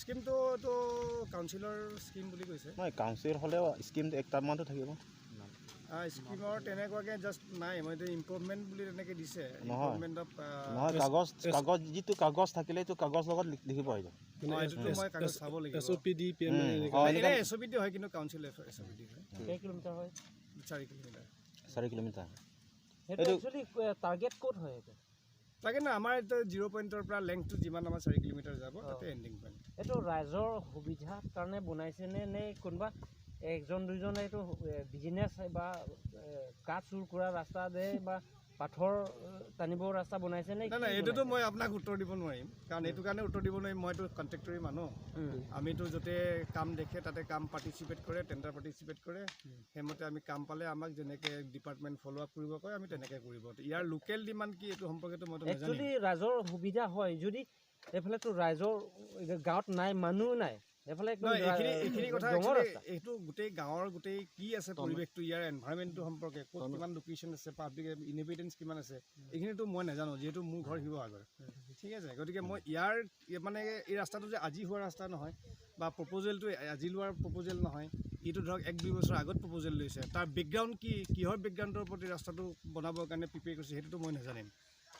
স্কিমটো তো কাউন্সিলৰ স্কিম বুলি কৈছে নহয় কাউন্সিল হ'লেও স্কিম একটামানতো থাকিব স্কিমৰ তেনেকুৱাকৈ জাষ্ট নাই মই এইটো ইম্প্ৰুভমেণ্ট বুলি তেনেকৈ দিছে নহয়। ইম্প্ৰুভমেণ্ট অফ নহয় কাগজ যিটো কাগজ থাকিলে এইটো কাগজ লগত লিখিব আহিব এইটোতো মই কাগজ চাব লাগিব SOPD SOPD হয় কিন্তু কাউন্সিল SOPD হয় কেই কিলোমিটাৰ হয় 4 কিলোমিটাৰ 4 কিলোমিটাৰ সেইটো একচুৱেলি টাৰ্গেট ক'ত হয় এইটো তাকে না আমাৰ এইটো 0 পইণ্টৰ পৰা লেংথটো যিমান আমাৰ 4 কিলোমিটাৰ যাব তাতে এণ্ডিং পইণ্ট এইটো ৰাইজৰ সুবিধাৰ কাৰণে বনাইছেনে নে কোনোবা একজন দুজনে এইটো বিজনেছ বা কাঠ চুৰ কৰা ৰাস্তা দে বা পাথৰ টানিব ৰাস্তা বনাইছে নে নাই এইটোতো মই আপোনাক উত্তৰ দিব নোৱাৰিম কাৰণ এইটো কাৰণে উত্তৰ দিব নোৱাৰিম মইতো কণ্ট্ৰেক্টৰী মানুহ আমিতো য'তে কাম দেখে তাতে কাম পাৰ্টিচিপেট কৰে টেণ্ডাৰ পাৰ্টিচিপেট কৰে সেইমতে আমি কাম পালে আমাক যেনেকৈ ডিপাৰ্টমেণ্ট ফ'ল' আপ কৰিব কয় আমি তেনেকৈ কৰিব ইয়াৰ লোকেল ডিমাণ্ড কি এইটো সম্পৰ্কেতো মইতো নাজানো একচুৱেলি ৰাইজৰ সুবিধা হয় যদি এইফালেতো ৰাইজৰ গাঁৱত নাই মানুহ নাই এইফালে এইখিনি কথা এইটো গোটেই গাঁৱৰ গোটেই কি আছে পৰিৱেশটো ইয়াৰ এনভাইৰমেণ্টটো সম্পৰ্কে ক'ত কিমান লোকেশ্যন আছে পাব্লিক ইনহেবিটেঞ্চ কিমান আছে এইখিনিতো মই নাজানো যিহেতু মোৰ ঘৰ শিৱসাগৰ ঠিক আছে গতিকে মই ইয়াৰ মানে এই ৰাস্তাটো যে আজি হোৱা ৰাস্তা নহয় বা প্ৰপ'জেলটো আজি লোৱাৰ প্ৰপ'জেল নহয় এইটো ধৰক 1-2 বছৰ আগত প্ৰপ'জেল লৈছে তাৰ বেকগ্ৰাউণ্ড কি কিহৰ বেকগ্ৰাউণ্ডৰ ওপৰত ৰাস্তাটো বনাবৰ কাৰণে প্ৰিপেয়াৰ কৰিছে সেইটোতো মই নাজানিম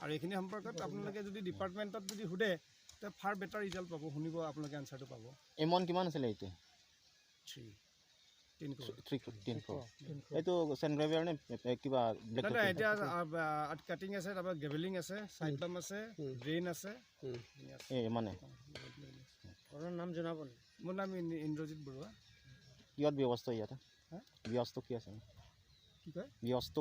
আৰু এইখিনি সম্পৰ্কত আপোনালোকে যদি ডিপাৰ্টমেণ্টত যদি সোধে তে ফাৰ বেটাৰ ৰিজাল্ট পাব শুনিব আপোনালোকে এনচাৰটো পাব এমন কিমান আছিলে এতিয়া 3 এইটো চেনগ্ৰেভিয়াৰ নে কিবা ব্লেক নাই এতিয়া কাটিং আছে তাৰপৰা গেভেলিং আছে চাইড বাম আছে ড্ৰেইন আছে মানে ঘৰৰ নাম জনাব নেকি মোৰ নাম ইন্দ্ৰজিৎ বৰুৱা কিহত ব্যৱস্থা ইয়াতে ব্যস্ত কি আছে কি কয় ব্যস্ত